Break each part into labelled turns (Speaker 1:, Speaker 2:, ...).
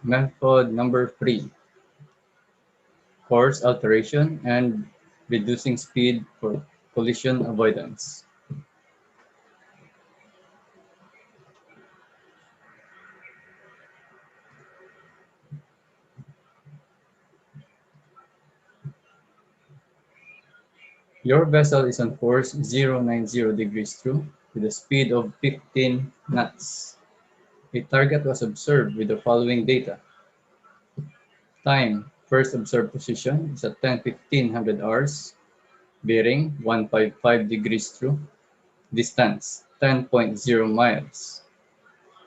Speaker 1: Method number 3, course alteration and reducing speed for collision avoidance. Your vessel is on course 090 degrees true with a speed of 15 knots. A target was observed with the following data. Time, first observed position is at 10:15 hours, bearing 155 degrees true, distance 10.0 miles.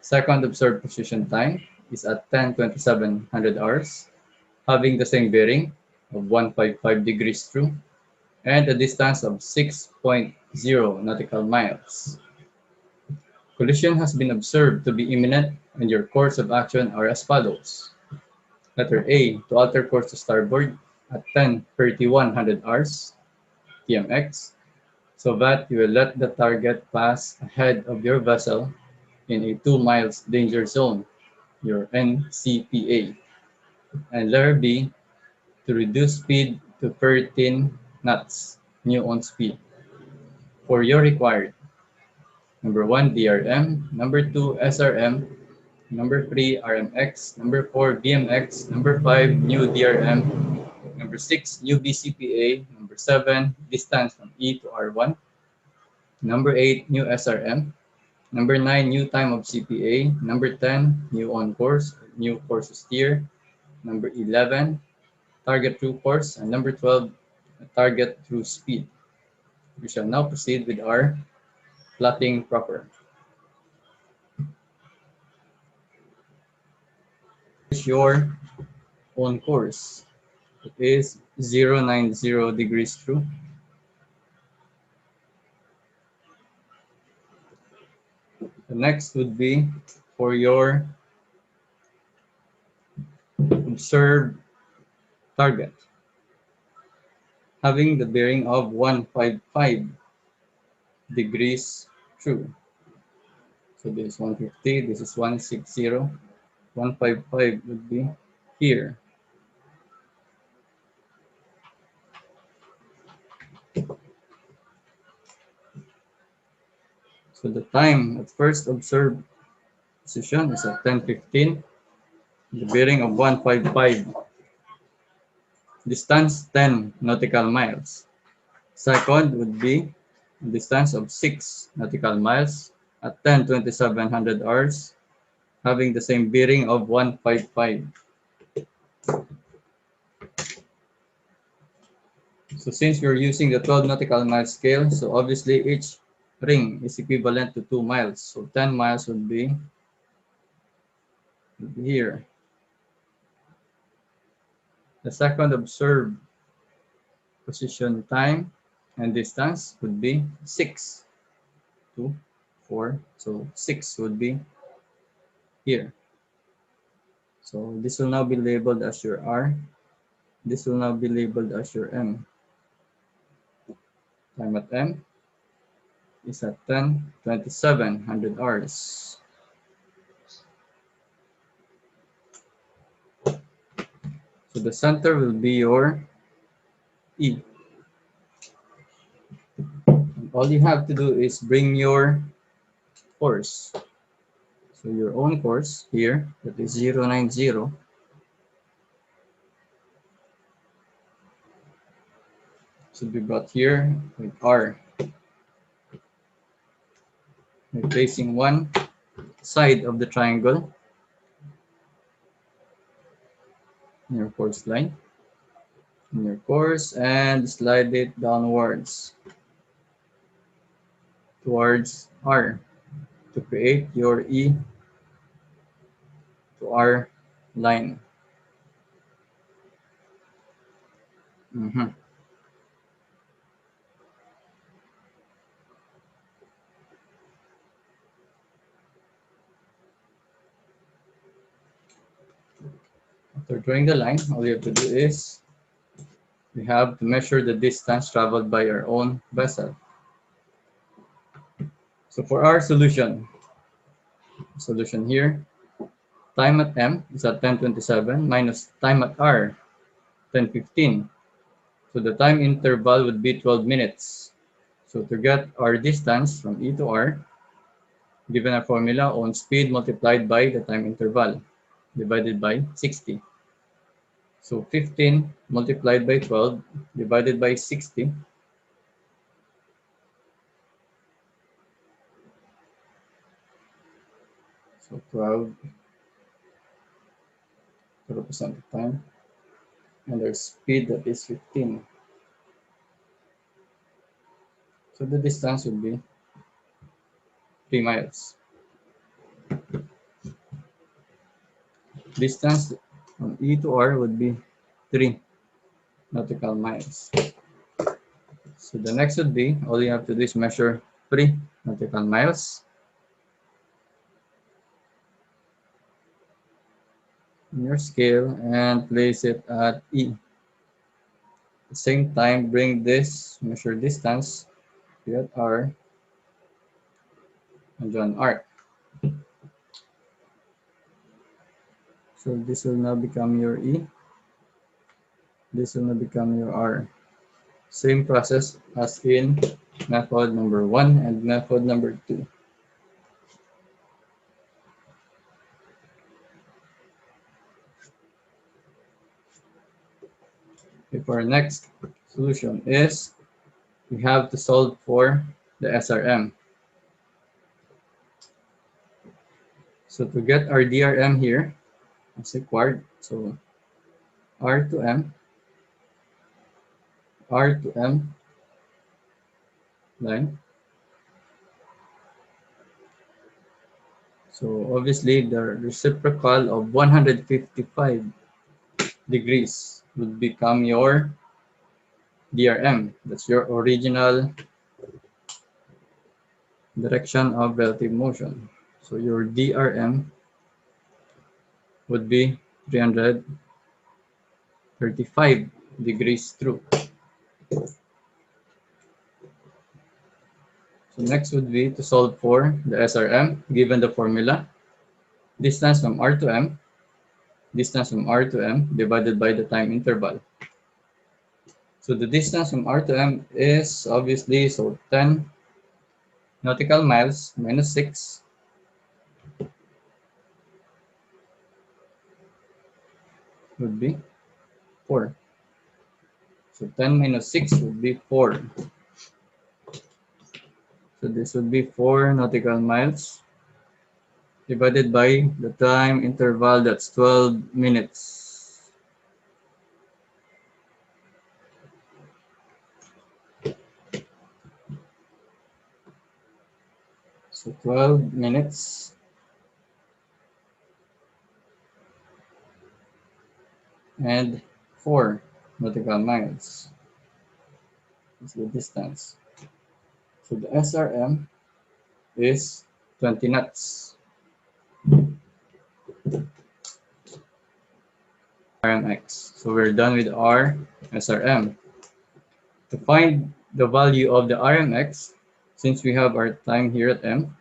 Speaker 1: Second observed position time is at 10:27 hours, having the same bearing of 155 degrees true, and a distance of 6.0 nautical miles. Collision has been observed to be imminent, and your course of action are as follows. Letter A, to alter course to starboard at 10:31 hours TMX, so that you will let the target pass ahead of your vessel in a 2 miles danger zone, your NCPA. And letter B, to reduce speed to 13 knots, new on speed. For your required, number 1, DRM, number 2, SRM, number 3, RMX, number 4, BMX, number 5, new DRM, number 6, new BCPA, number 7, distance from E to R1, number 8, new SRM, number 9, new time of CPA, number 10, new on course, new course to steer, number 11, target through course, and number 12, target through speed. We shall now proceed with our plotting proper. Is your own course. It is 090 degrees true. The next would be for your observed target, having the bearing of 155 degrees true. So this is 150, this is 160, 155 would be here. So the time at first observed position is at 10:15, the bearing of 155, distance 10 nautical miles. Second would be a distance of 6 nautical miles at 10:27 hours, having the same bearing of 155. So since we're using the 12 nautical mile scale, so obviously each ring is equivalent to 2 miles. So 10 miles would be here. The second observed position time and distance would be 6, 2, 4. So 6 would be here. So this will now be labeled as your R. This will now be labeled as your M. Time at M is at 10:27 hours. So the center will be your E. And all you have to do is bring your course. So your own course here, that is 090. Should be brought here with R. Replacing one side of the triangle in your course line, in your course, and slide it downwards towards R to create your E to R line. After drawing the line, all you have to do is we have to measure the distance traveled by our own vessel. So for our solution here, time at M is at 10:27 minus time at R, 10:15. So the time interval would be 12 minutes. So to get our distance from E to R, given a formula on speed multiplied by the time interval, divided by 60. So 15 multiplied by 12 divided by 60. So 12 to represent the time. And our speed, that is 15. So the distance would be 3 miles. Distance from E to R would be 3 nautical miles. So the next would be, all you have to do is measure 3 nautical miles in your scale and place it at E. At the same time, bring this measure distance to at R and draw an arc. So this will now become your E. This will now become your R. Same process as in method number 1 and method number 2. If our next solution is, we have to solve for the SRM. So to get our DRM here, as required, so R to M line. So obviously the reciprocal of 155 degrees would become your DRM. That's your original direction of relative motion. So your DRM would be 335 degrees through. So next would be to solve for the SRM given the formula. Distance from R to M divided by the time interval. So the distance from R to M is obviously 10 nautical miles minus 6 would be 4. So 10 minus 6 would be 4. So this would be 4 nautical miles divided by the time interval, that's 12 minutes. So 12 minutes and 4 nautical miles is the distance. So the SRM is 20 knots. RMX. So we're done with our SRM. To find the value of the RMX, since we have our time here at M,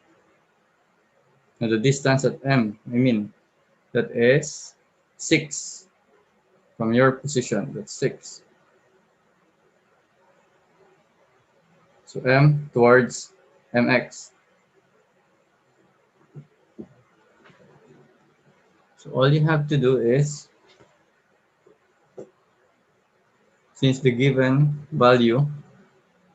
Speaker 1: and the distance at M, that is 6 from your position, that's 6. So M towards MX. So all you have to do is, since the given value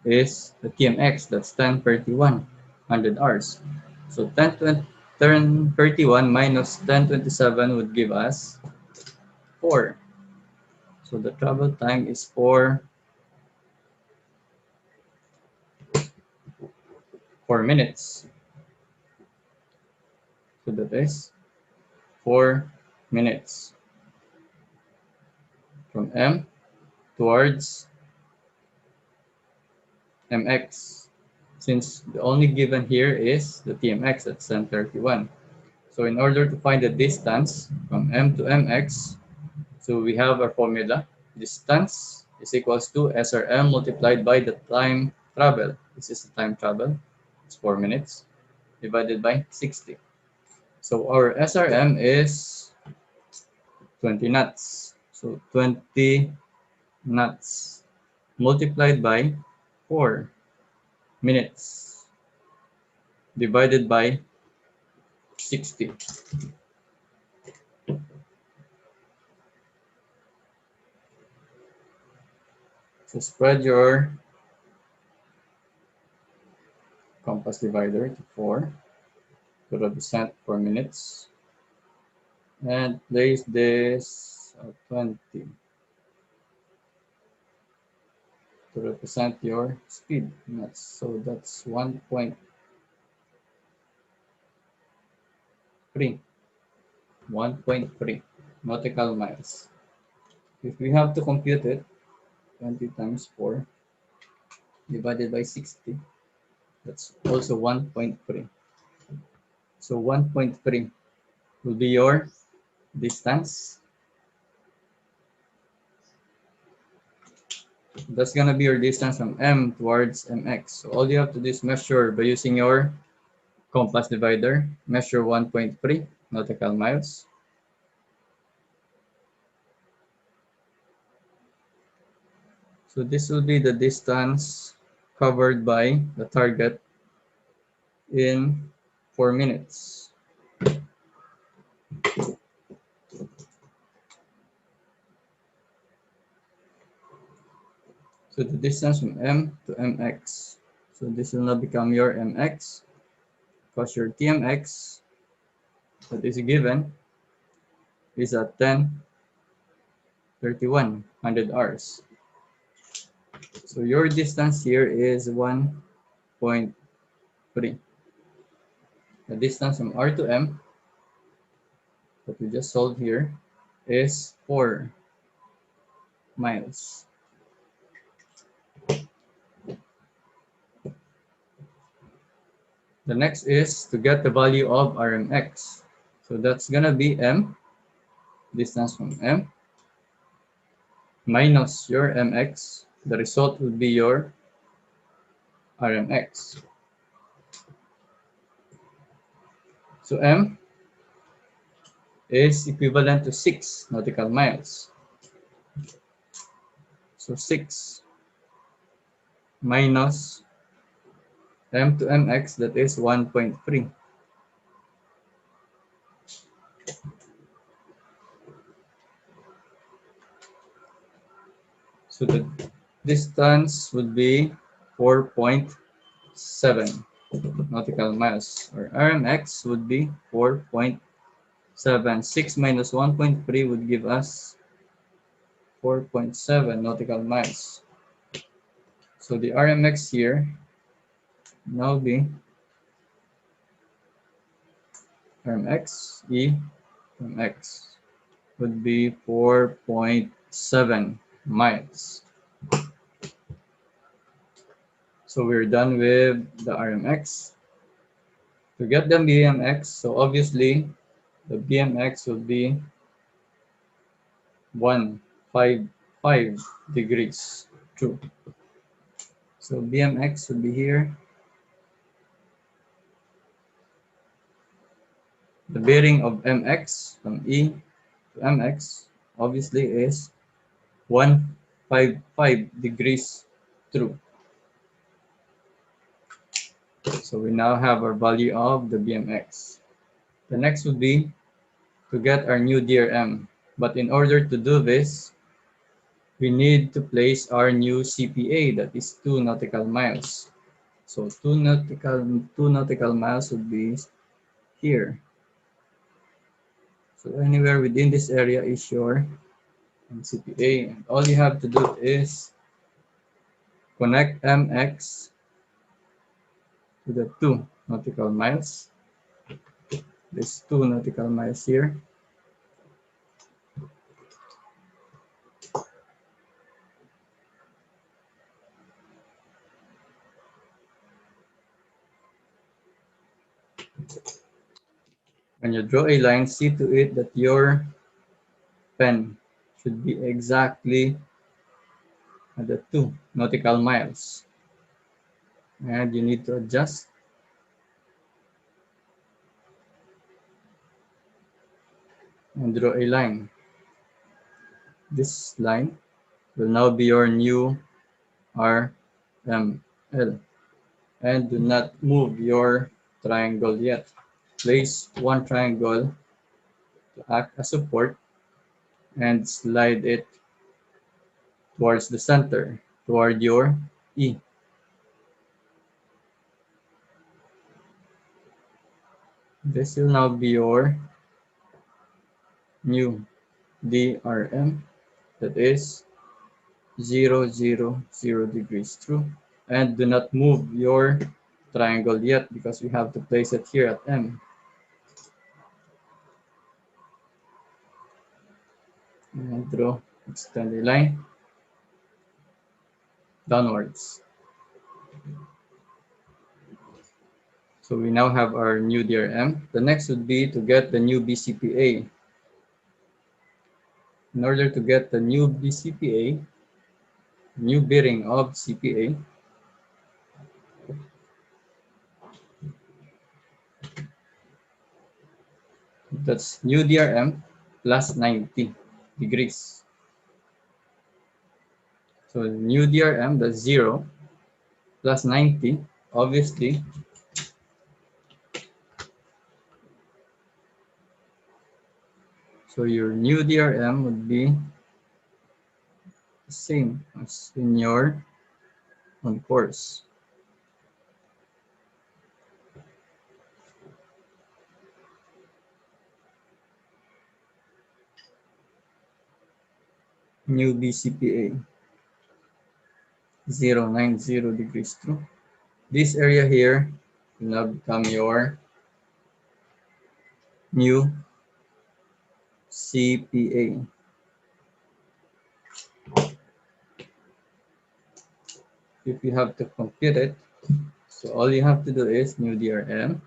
Speaker 1: is the TMX, that's 1031 100 hours. So 1031 minus 1027 would give us 4. So the travel time is 4 minutes. So that is 4 minutes from M towards MX, since the only given here is the TMX at 1031. So in order to find the distance from M to MX, so we have our formula. Distance is equals to SRM multiplied by the time travel. This is the time travel. It's 4 minutes divided by 60. So our SRM is 20 knots. So 20 knots multiplied by 4 minutes divided by 60. So spread your compass divider to 4 to represent 4 minutes. And place this at 20 to represent your speed knots. So that's 1.3. 1.3 nautical miles. If we have to compute it, 20 times 4 divided by 60, that's also 1.3. So 1.3 will be your distance. That's gonna be your distance from M towards MX. So all you have to do is measure by using your compass divider. Measure 1.3 nautical miles. So this will be the distance covered by the target in 4 minutes. So the distance from M to MX. So this will now become your MX because your TMX that is given is at 10:31 hours. So your distance here is 1.3. The distance from R to M that we just solved here is 4 miles. The next is to get the value of RMX. So that's gonna be M, distance from M, minus your MX. The result will be your RMX. So M is equivalent to 6 nautical miles. So 6 minus M to MX, that is 1.3. So the distance would be 4.7 nautical miles, or RMX would be 4.7. 6 minus 1.3 would give us 4.7 nautical miles. So the RMX here now be RMX E MX would be 4.7 miles. So we're done with the RMX. To get the BMX, so obviously the BMX would be 155 degrees true. So BMX would be here. The bearing of MX from E to MX obviously is 155 degrees true. So we now have our value of the BMX. The next would be to get our new DRM. But in order to do this, we need to place our new CPA, that is 2 nautical miles. So 2 nautical miles would be here. So anywhere within this area is your NCPA. And all you have to do is connect MX to the 2 nautical miles. There's 2 nautical miles here. When you draw a line, see to it that your pen should be exactly at the 2 nautical miles. And you need to adjust and draw a line. This line will now be your new RML. And do not move your triangle yet. Place one triangle to act as support and slide it towards the center, toward your E. This will now be your new DRM, that is 0, 0, 0 degrees true. And do not move your triangle yet because we have to place it here at M. And draw, extend a line downwards. So we now have our new DRM. The next would be to get the new BCPA. In order to get the new BCPA, new bearing of CPA, that's new DRM plus 90 degrees. So new DRM, that's 0 plus 90, obviously. So your new DRM would be the same as in your on course. New BCPA, 090 degrees true. This area here will now become your new CPA. If you have to compute it, so all you have to do is new DRM,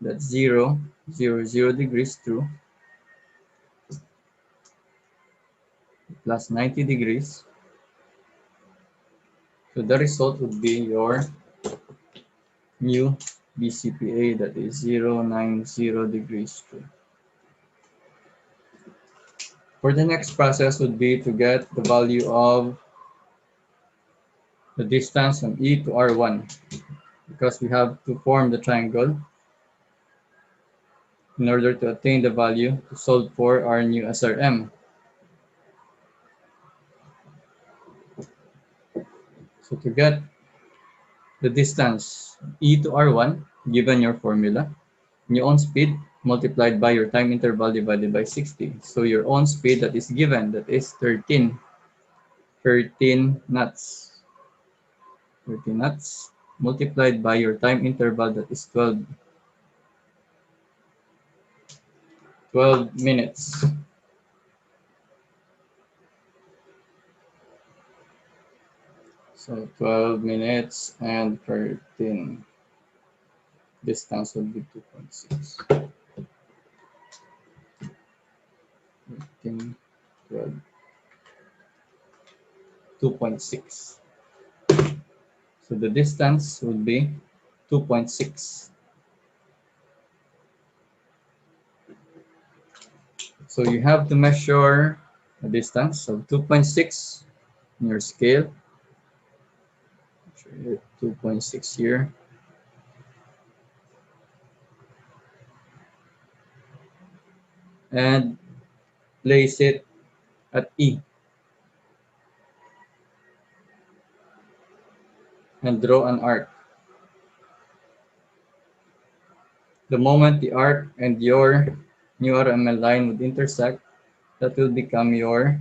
Speaker 1: that's 0, 0, 0 degrees true, plus 90 degrees. So the result would be your new BCPA, that is 090 degrees true. For the next process would be to get the value of the distance from E to R1, because we have to form the triangle in order to attain the value to solve for our new SRM. So to get the distance E to R1, given your formula, your own speed multiplied by your time interval divided by 60. So your own speed that is given, that is 13 knots. 13 knots multiplied by your time interval, that is 12 minutes. So 12 minutes and 13. Distance would be 2.6. 13, 12, 2.6. So the distance would be 2.6. So you have to measure a distance of 2.6 in your scale. 2.6 here. And place it at E. And draw an arc. The moment the arc and your new RML line would intersect, that will become your,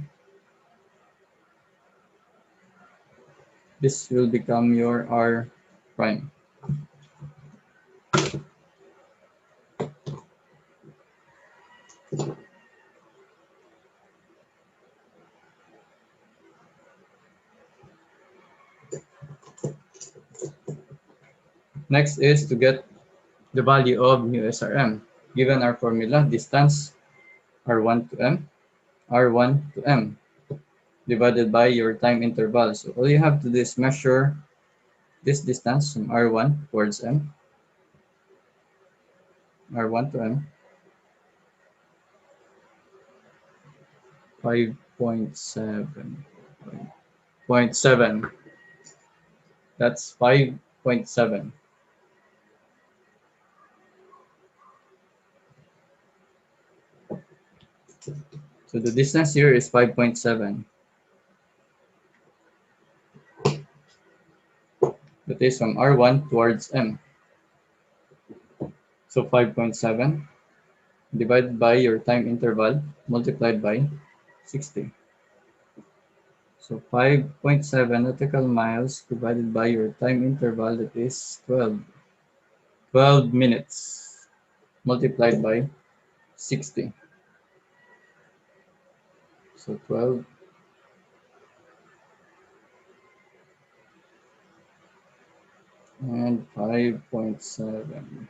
Speaker 1: this will become your R prime. Next is to get the value of new SRM. Given our formula, distance R1 to M, R1 to M, divided by your time interval. So all you have to do is measure this distance from R1 towards M, R1 to M, 5.7. 0.7. That's 5.7. So the distance here is 5.7. That is from R1 towards M. So 5.7 divided by your time interval multiplied by 60. So 5.7 nautical miles divided by your time interval, that is 12 minutes multiplied by 60. So 12 and 5.7.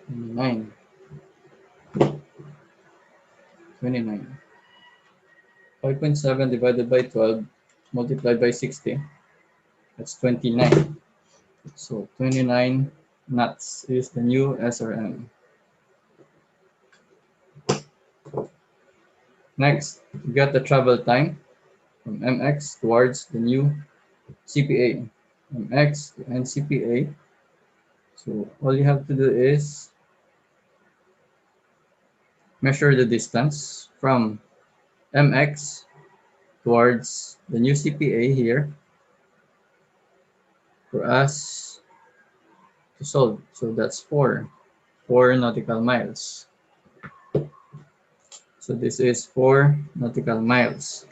Speaker 1: 29. 29. 5.7 divided by 12 multiplied by 60. That's 29. So 29 knots is the new SRM. Next, we got the travel time from MX towards the new CPA. MX to NCPA. So all you have to do is measure the distance from MX towards the new CPA here for us to solve. So that's 4 nautical miles. So this is 4 nautical miles.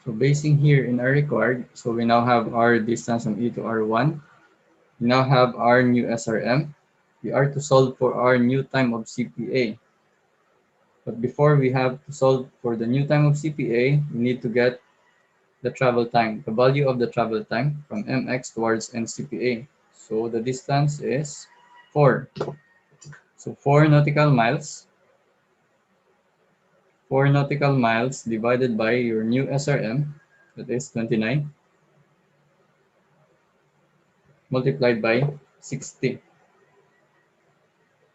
Speaker 1: So basing here in our record, so we now have our distance from E to R1. We now have our new SRM. We are to solve for our new time of CPA. But before we have to solve for the new time of CPA, we need to get the travel time, the value of the travel time from MX towards NCPA. So the distance is 4. So 4 nautical miles. 4 nautical miles divided by your new SRM, that is 29, multiplied by 60.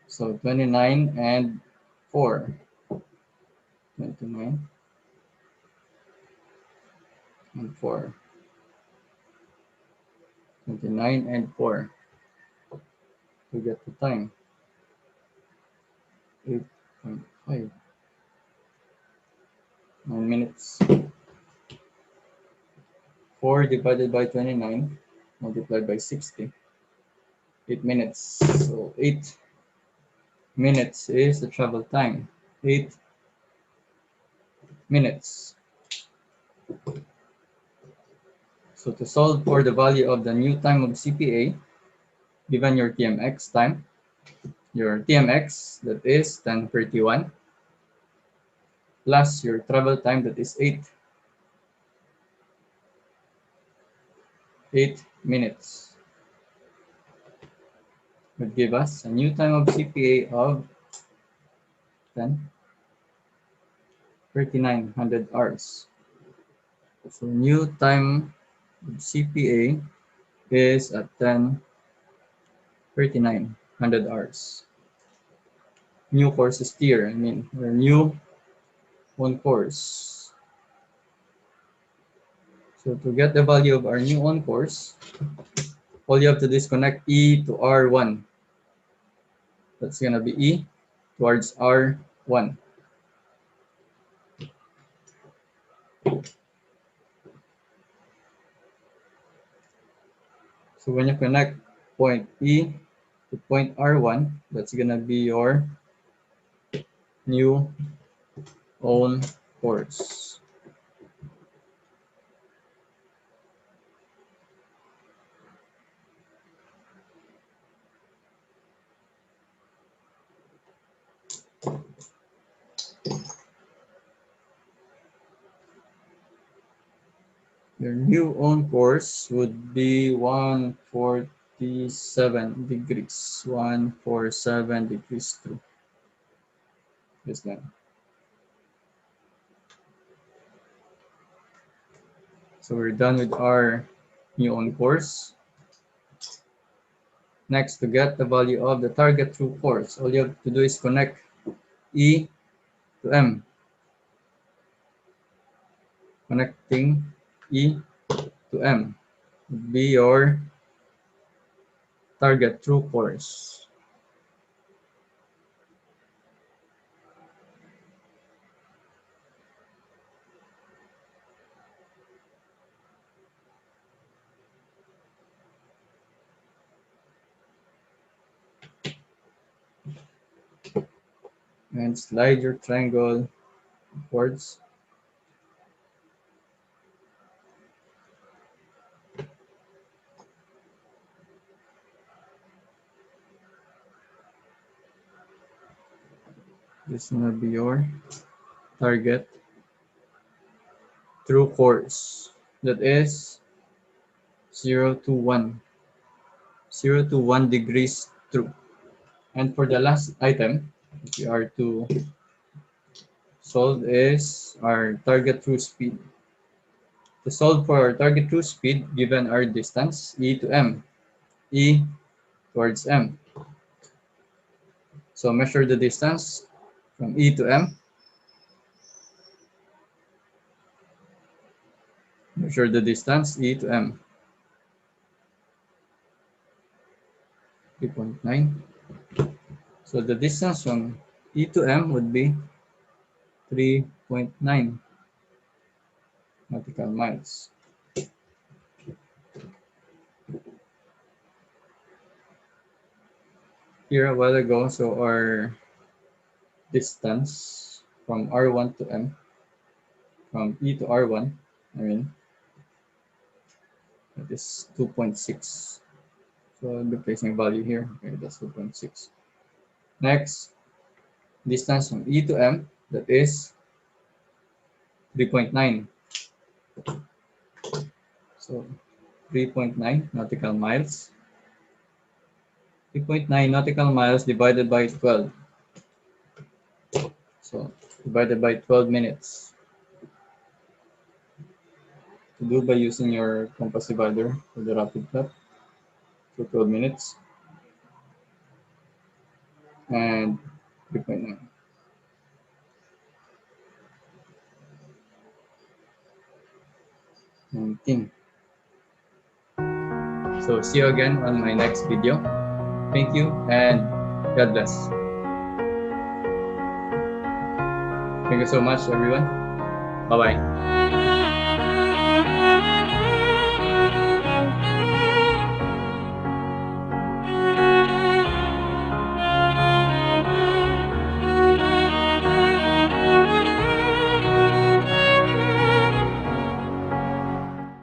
Speaker 1: So 29 and 4. 29 and 4. 29 and 4. To get the time. 8.5. 9 minutes. 4 divided by 29 multiplied by 60. 8 minutes. So 8 minutes is the travel time. 8 minutes. So to solve for the value of the new time of CPA, given your TMX time, your TMX that is 10:31, plus your travel time that is 8 minutes, would give us a new time of CPA of 10,3,900 hours. So new time of CPA is at 10,3,900 hours. New course is tier, or new on course. So to get the value of our new on course, all you have to do is connect E to R1. That's gonna be E towards R1. So when you connect point E to point R1, that's gonna be your new own course. Your new own course would be 147 degrees. 147 degrees true. This line. So we're done with our new on course. Next, to get the value of the target true force, all you have to do is connect E to M. Connecting E to M would be your target true force. And slide your triangle upwards. This will be your target true force. That is 0 to 1. 0 to 1 degrees true. And for the last item, if you are to solve is our target true speed. To solve for our target true speed, given our distance, E to M, E towards M. So measure the distance from E to M. Measure the distance E to M. 3.9. So the distance from E to M would be 3.9 nautical miles. Here a while ago, so our distance from R1 to M, from E to R1, that is 2.6. So I'll be placing a value here. Okay, that's 2.6. Next, distance from E to M, that is 3.9. So 3.9 nautical miles. 3.9 nautical miles divided by 12. So divided by 12 minutes. To do by using your compass divider for the rapid plot. So 12 minutes. And 3.9. 19. So see you again on my next video. Thank you and God bless. Thank you so much, everyone. Bye-bye.